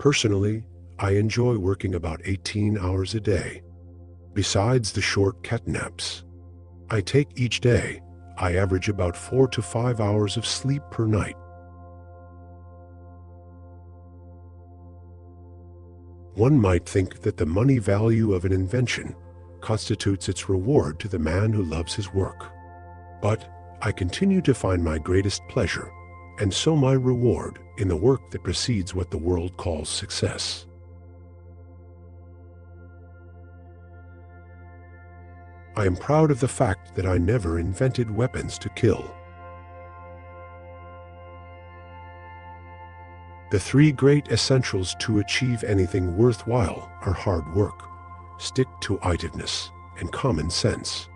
Personally, I enjoy working about 18 hours a day. Besides the short cat naps I take each day, I average about 4 to 5 hours of sleep per night. One might think that the money value of an invention constitutes its reward to the man who loves his work. But I continue to find my greatest pleasure, and so my reward, in the work that precedes what the world calls success. I am proud of the fact that I never invented weapons to kill. The three great essentials to achieve anything worthwhile are hard work, stick-to-itiveness, and common sense.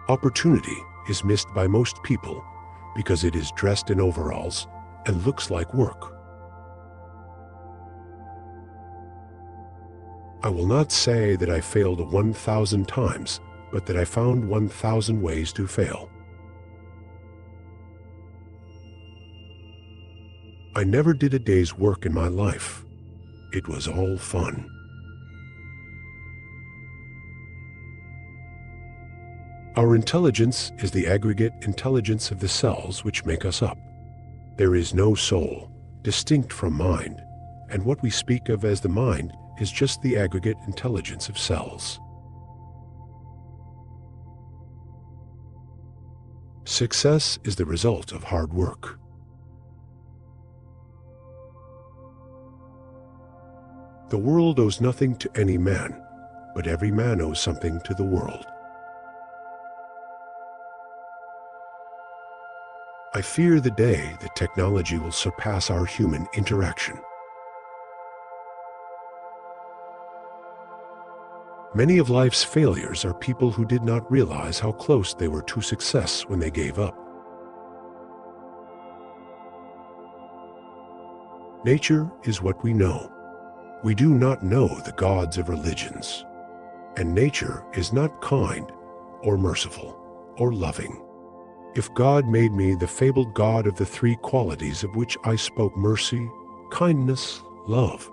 Opportunity is missed by most people because it is dressed in overalls and looks like work. I will not say that I failed 1,000 times, but that I found 1,000 ways to fail. I never did a day's work in my life. It was all fun. Our intelligence is the aggregate intelligence of the cells which make us up. There is no soul, distinct from mind, and what we speak of as the mind is just the aggregate intelligence of cells. Success is the result of hard work. The world owes nothing to any man, but every man owes something to the world. I fear the day that technology will surpass our human interaction. Many of life's failures are people who did not realize how close they were to success when they gave up. Nature is what we know. We do not know the gods of religions, and nature is not kind or merciful or loving. If God made me the fabled God of the three qualities of which I spoke, mercy, kindness, love,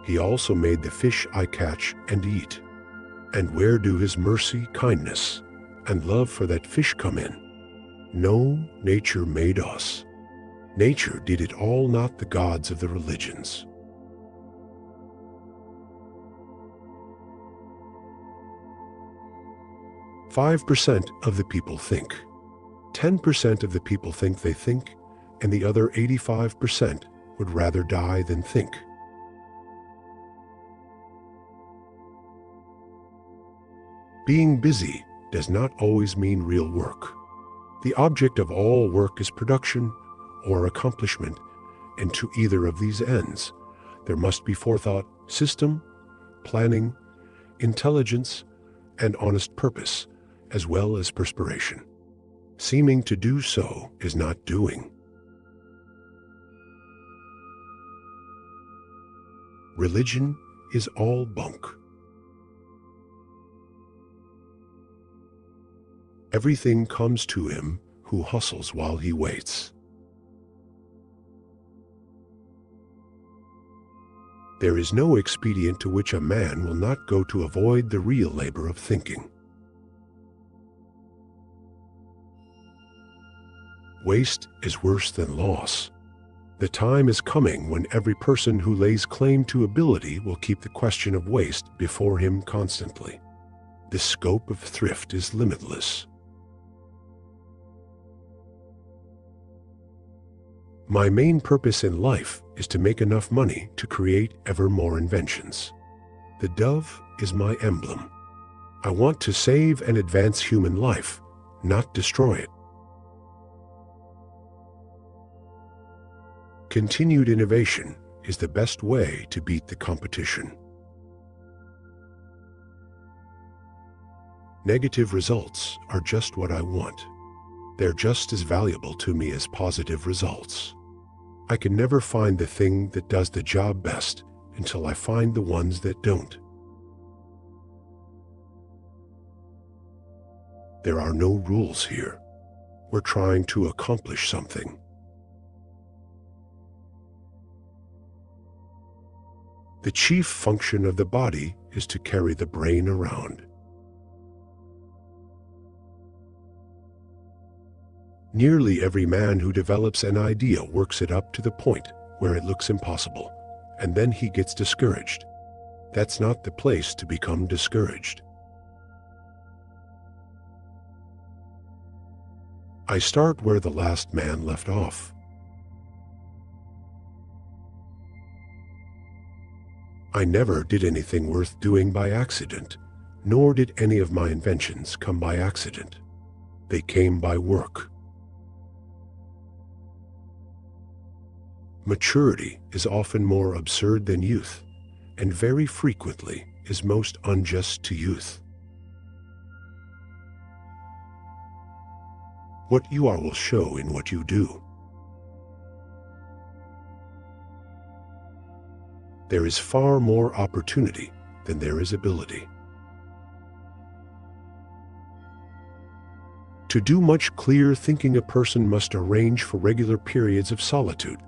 he also made the fish I catch and eat. And where do his mercy, kindness, and love for that fish come in? No, nature made us. Nature did it all, not the gods of the religions. "5% of the people think. 10% of the people think they think, and the other 85% would rather die than think." Being busy does not always mean real work. The object of all work is production or accomplishment, and to either of these ends, there must be forethought, system, planning, intelligence, and honest purpose, as well as perspiration. Seeming to do so is not doing. Religion is all bunk. Everything comes to him who hustles while he waits. There is no expedient to which a man will not go to avoid the real labor of thinking. Waste is worse than loss. The time is coming when every person who lays claim to ability will keep the question of waste before him constantly. The scope of thrift is limitless. My main purpose in life is to make enough money to create ever more inventions. The dove is my emblem. I want to save and advance human life, not destroy it. Continued innovation is the best way to beat the competition. Negative results are just what I want. They're just as valuable to me as positive results. I can never find the thing that does the job best until I find the ones that don't. There are no rules here. We're trying to accomplish something. The chief function of the body is to carry the brain around. Nearly every man who develops an idea works it up to the point where it looks impossible, and then he gets discouraged. That's not the place to become discouraged. I start where the last man left off. I never did anything worth doing by accident, nor did any of my inventions come by accident. They came by work. Maturity is often more absurd than youth, and very frequently is most unjust to youth. What you are will show in what you do. There is far more opportunity than there is ability. To do much clear thinking, a person must arrange for regular periods of solitude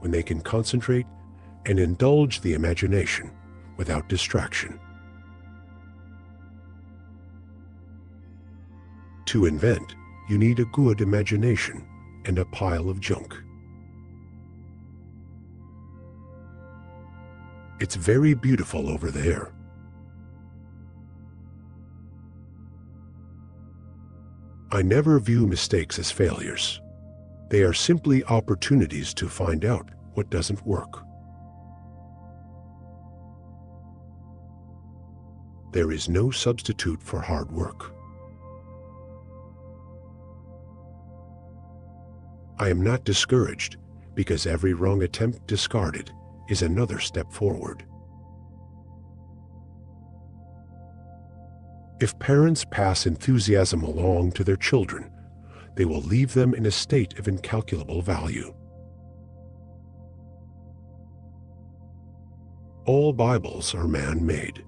when they can concentrate and indulge the imagination without distraction. To invent, you need a good imagination and a pile of junk. It's very beautiful over there. I never view mistakes as failures. They are simply opportunities to find out what doesn't work. There is no substitute for hard work. I am not discouraged because every wrong attempt discarded is another step forward. If parents pass enthusiasm along to their children, they will leave them in a state of incalculable value. All Bibles are man-made.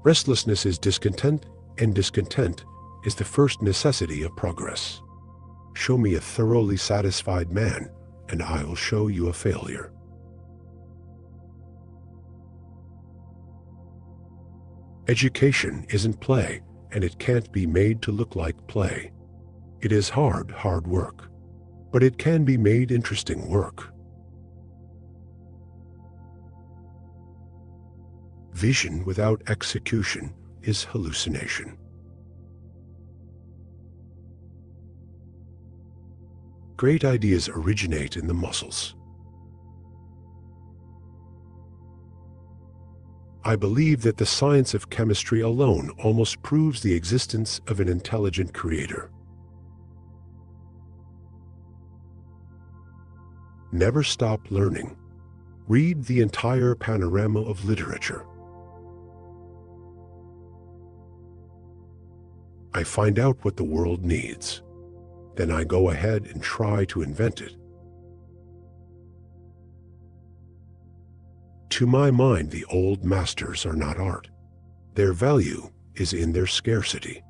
Restlessness is discontent, and discontent is the first necessity of progress. Show me a thoroughly satisfied man, and I will show you a failure. Education isn't play, and it can't be made to look like play. It is hard work, but it can be made interesting work. Vision without execution is hallucination. Great ideas originate in the muscles. I believe that the science of chemistry alone almost proves the existence of an intelligent creator. Never stop learning. Read the entire panorama of literature. I find out what the world needs. Then I go ahead and try to invent it. To my mind, the old masters are not art. Their value is in their scarcity.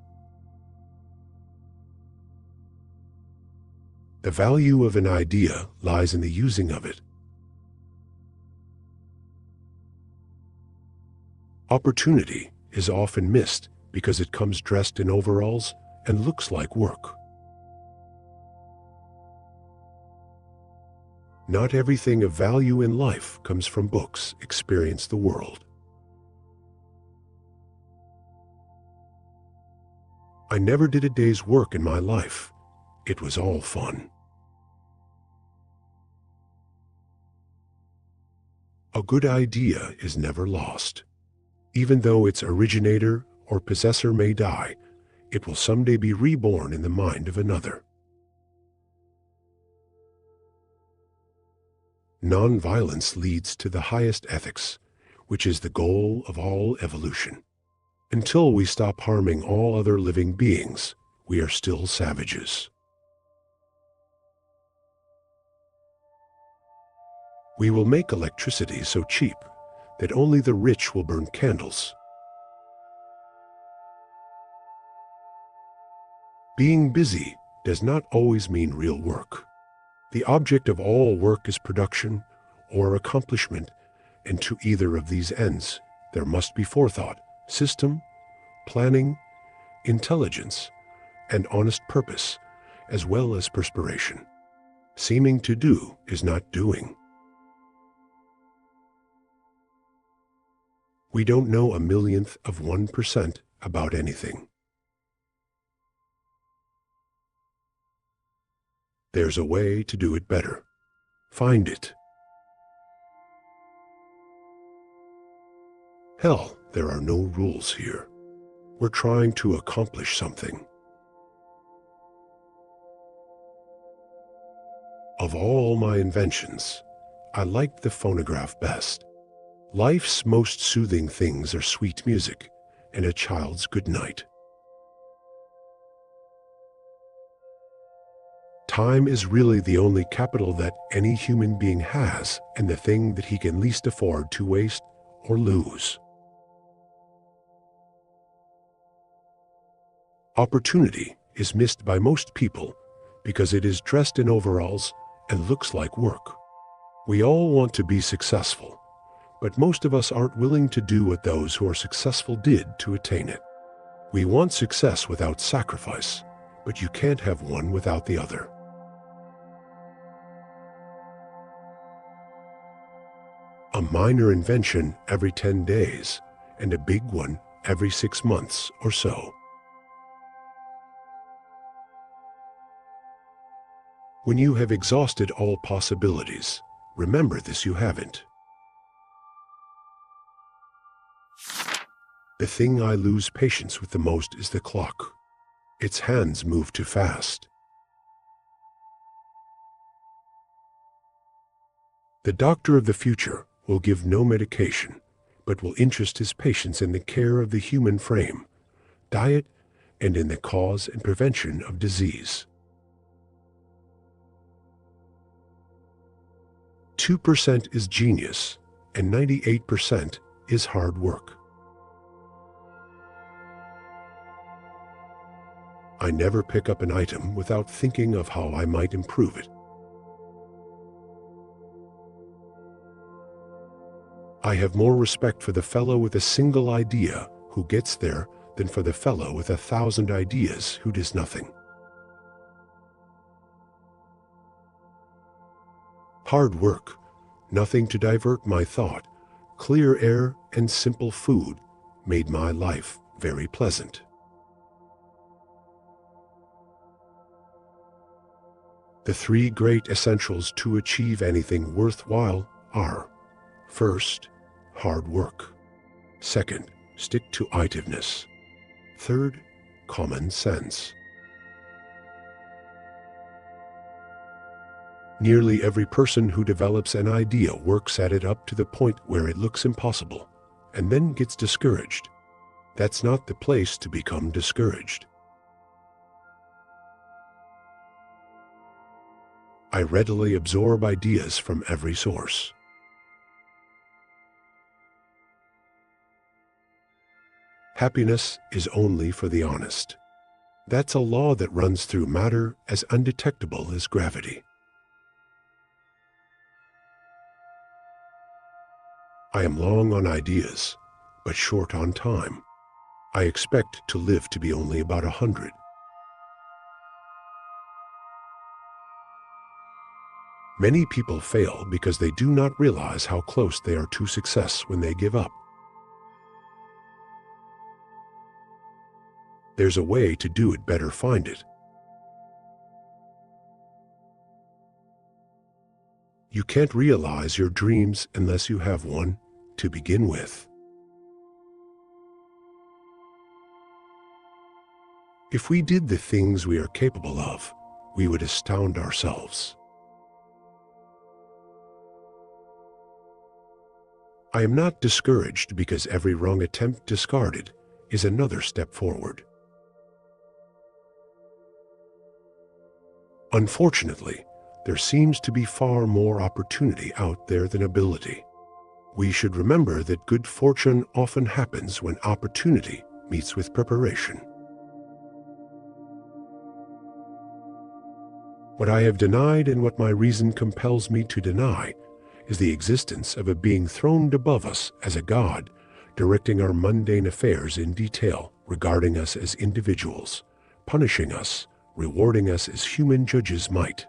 The value of an idea lies in the using of it. Opportunity is often missed because it comes dressed in overalls and looks like work. Not everything of value in life comes from books. Experience the world. I never did a day's work in my life. It was all fun. A good idea is never lost. Even though its originator or possessor may die, it will someday be reborn in the mind of another. Nonviolence leads to the highest ethics, which is the goal of all evolution. Until we stop harming all other living beings, we are still savages. We will make electricity so cheap that only the rich will burn candles. Being busy does not always mean real work. The object of all work is production or accomplishment, and to either of these ends there must be forethought, system, planning, intelligence, and honest purpose, as well as perspiration. Seeming to do is not doing. We don't know a millionth of 1% about anything. There's a way to do it better. Find it. Hell, there are no rules here. We're trying to accomplish something. Of all my inventions, I like the phonograph best. Life's most soothing things are sweet music and a child's good night. Time is really the only capital that any human being has, and the thing that he can least afford to waste or lose. Opportunity is missed by most people because it is dressed in overalls and looks like work. We all want to be successful, but most of us aren't willing to do what those who are successful did to attain it. We want success without sacrifice, but you can't have one without the other. A minor invention every 10 days, and a big one every 6 months or so. When you have exhausted all possibilities, remember this: you haven't. The thing I lose patience with the most is the clock. Its hands move too fast. The doctor of the future will give no medication, but will interest his patients in the care of the human frame, diet, and in the cause and prevention of disease. 2% is genius, and 98% is hard work. I never pick up an item without thinking of how I might improve it. I have more respect for the fellow with a single idea who gets there than for the fellow with 1,000 ideas who does nothing. Hard work, nothing to divert my thought, clear air and simple food made my life very pleasant. The 3 great essentials to achieve anything worthwhile are: first, hard work; second, stick-to-itiveness; third, common sense. Nearly every person who develops an idea works at it up to the point where it looks impossible, and then gets discouraged. That's not the place to become discouraged. I readily absorb ideas from every source. Happiness is only for the honest. That's a law that runs through matter as undetectable as gravity. I am long on ideas, but short on time. I expect to live to be only about 100. Many people fail because they do not realize how close they are to success when they give up. There's a way to do it better. Find it. You can't realize your dreams unless you have one to begin with. If we did the things we are capable of, we would astound ourselves. I am not discouraged because every wrong attempt discarded is another step forward. Unfortunately, there seems to be far more opportunity out there than ability. We should remember that good fortune often happens when opportunity meets with preparation. What I have denied and what my reason compels me to deny is the existence of a being throned above us as a God, directing our mundane affairs in detail, regarding us as individuals, punishing us, rewarding us as human judges might.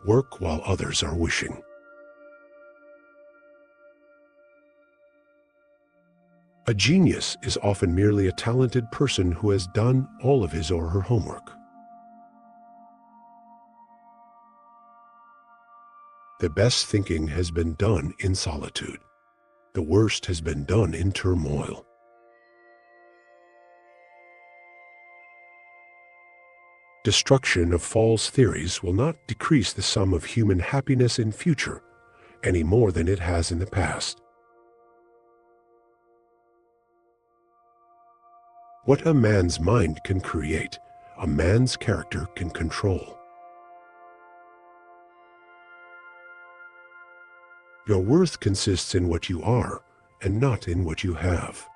Work while others are wishing. A genius is often merely a talented person who has done all of his or her homework. The best thinking has been done in solitude. The worst has been done in turmoil. Destruction of false theories will not decrease the sum of human happiness in future any more than it has in the past. What a man's mind can create, a man's character can control. Your worth consists in what you are, and not in what you have.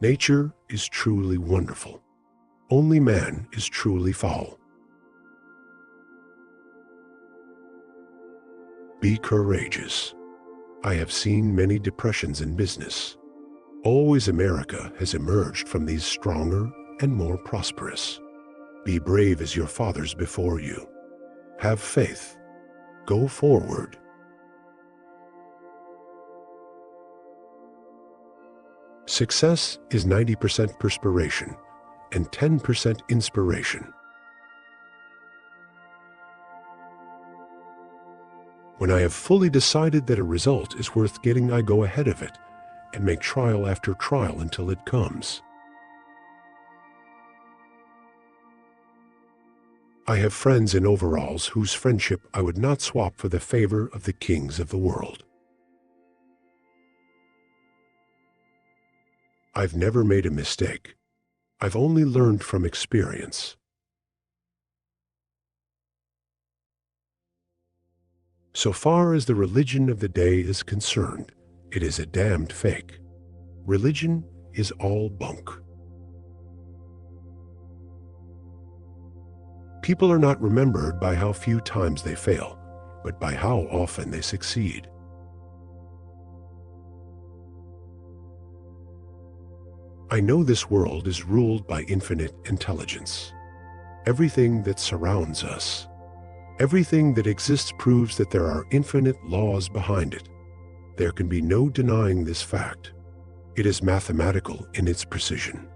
Nature is truly wonderful. Only man is truly foul. Be courageous. I have seen many depressions in business. Always America has emerged from these stronger and more prosperous. Be brave as your fathers before you. Have faith. Go forward. Success is 90% perspiration and 10% inspiration. When I have fully decided that a result is worth getting, I go ahead of it and make trial after trial until it comes. I have friends in overalls whose friendship I would not swap for the favor of the kings of the world. I've never made a mistake. I've only learned from experience. So far as the religion of the day is concerned, it is a damned fake. Religion is all bunk. People are not remembered by how few times they fail, but by how often they succeed. I know this world is ruled by infinite intelligence. Everything that surrounds us, everything that exists proves that there are infinite laws behind it. There can be no denying this fact. It is mathematical in its precision.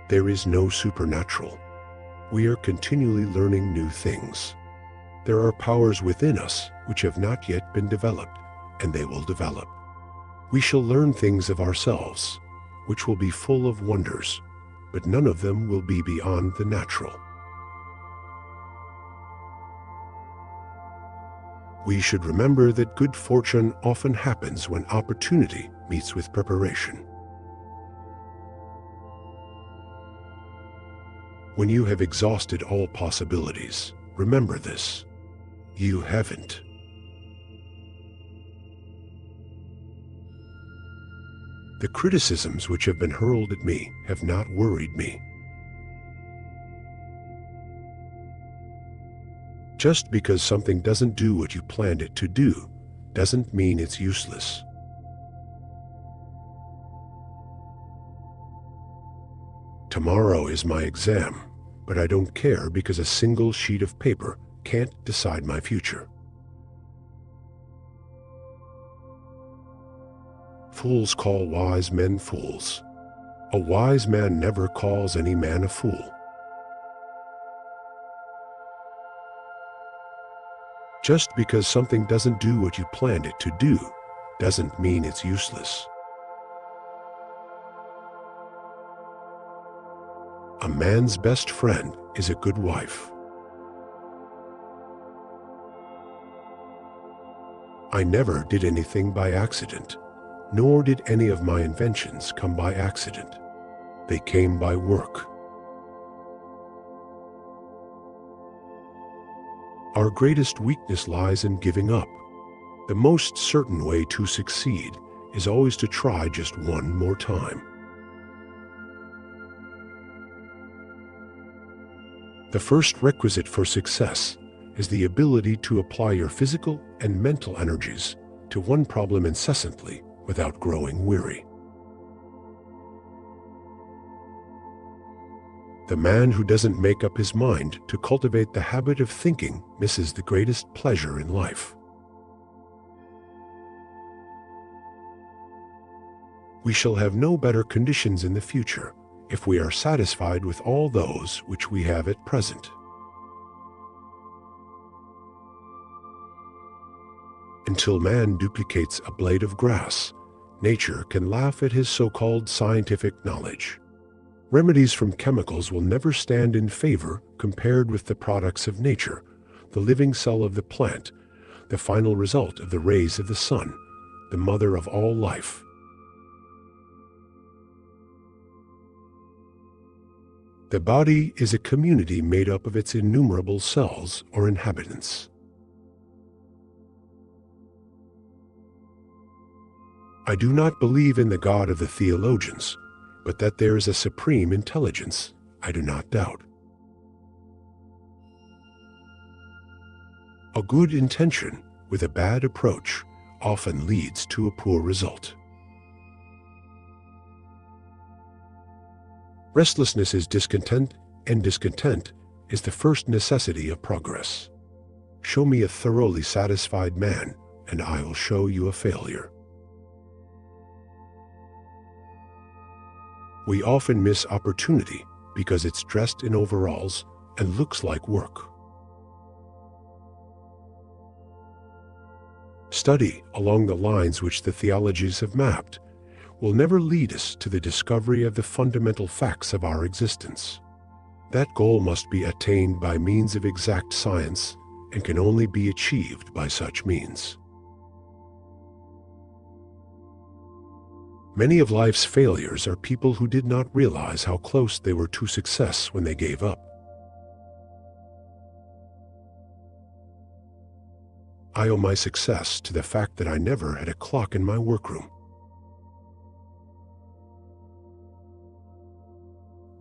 There is no supernatural. We are continually learning new things. There are powers within us which have not yet been developed, and they will develop. We shall learn things of ourselves, which will be full of wonders, but none of them will be beyond the natural. We should remember that good fortune often happens when opportunity meets with preparation. When you have exhausted all possibilities, remember this: you haven't. The criticisms which have been hurled at me have not worried me. Just because something doesn't do what you planned it to do, doesn't mean it's useless. Tomorrow is my exam, but I don't care because a single sheet of paper can't decide my future. Fools call wise men fools. A wise man never calls any man a fool. Just because something doesn't do what you planned it to do, doesn't mean it's useless. A man's best friend is a good wife. I never did anything by accident, nor did any of my inventions come by accident. They came by work. Our greatest weakness lies in giving up. The most certain way to succeed is always to try just one more time. The first requisite for success is the ability to apply your physical and mental energies to one problem incessantly without growing weary. The man who doesn't make up his mind to cultivate the habit of thinking misses the greatest pleasure in life. We shall have no better conditions in the future if we are satisfied with all those which we have at present. Until man duplicates a blade of grass, nature can laugh at his so-called scientific knowledge. Remedies from chemicals will never stand in favor compared with the products of nature, the living cell of the plant, the final result of the rays of the sun, the mother of all life. The body is a community made up of its innumerable cells or inhabitants. I do not believe in the God of the theologians, but that there is a supreme intelligence, I do not doubt. A good intention with a bad approach often leads to a poor result. Restlessness is discontent, and discontent is the first necessity of progress. Show me a thoroughly satisfied man, and I will show you a failure. We often miss opportunity because it's dressed in overalls and looks like work. Study along the lines which the theologies have mapped will never lead us to the discovery of the fundamental facts of our existence. That goal must be attained by means of exact science and can only be achieved by such means. Many of life's failures are people who did not realize how close they were to success when they gave up. I owe my success to the fact that I never had a clock in my workroom.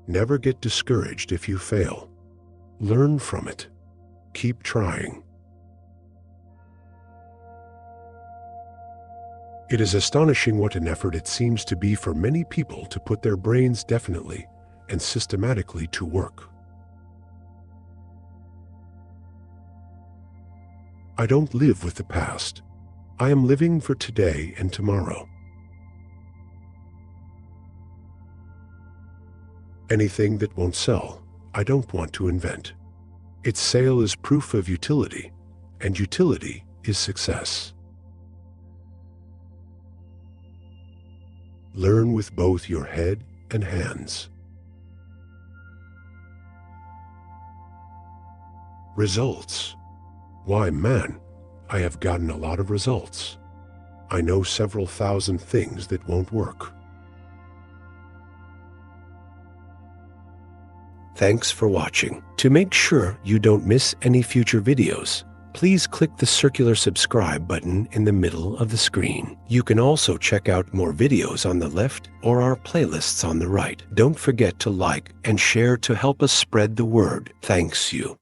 Never get discouraged if you fail. Learn from it. Keep trying. It is astonishing what an effort it seems to be for many people to put their brains definitely and systematically to work. I don't live with the past. I am living for today and tomorrow. Anything that won't sell, I don't want to invent. Its sale is proof of utility, and utility is success. Learn with both your head and hands. Results. Why, man, I have gotten a lot of results. I know several thousand things that won't work. Thanks for watching. To make sure you don't miss any future videos, please click the circular subscribe button in the middle of the screen. You can also check out more videos on the left or our playlists on the right. Don't forget to like and share to help us spread the word. Thanks you.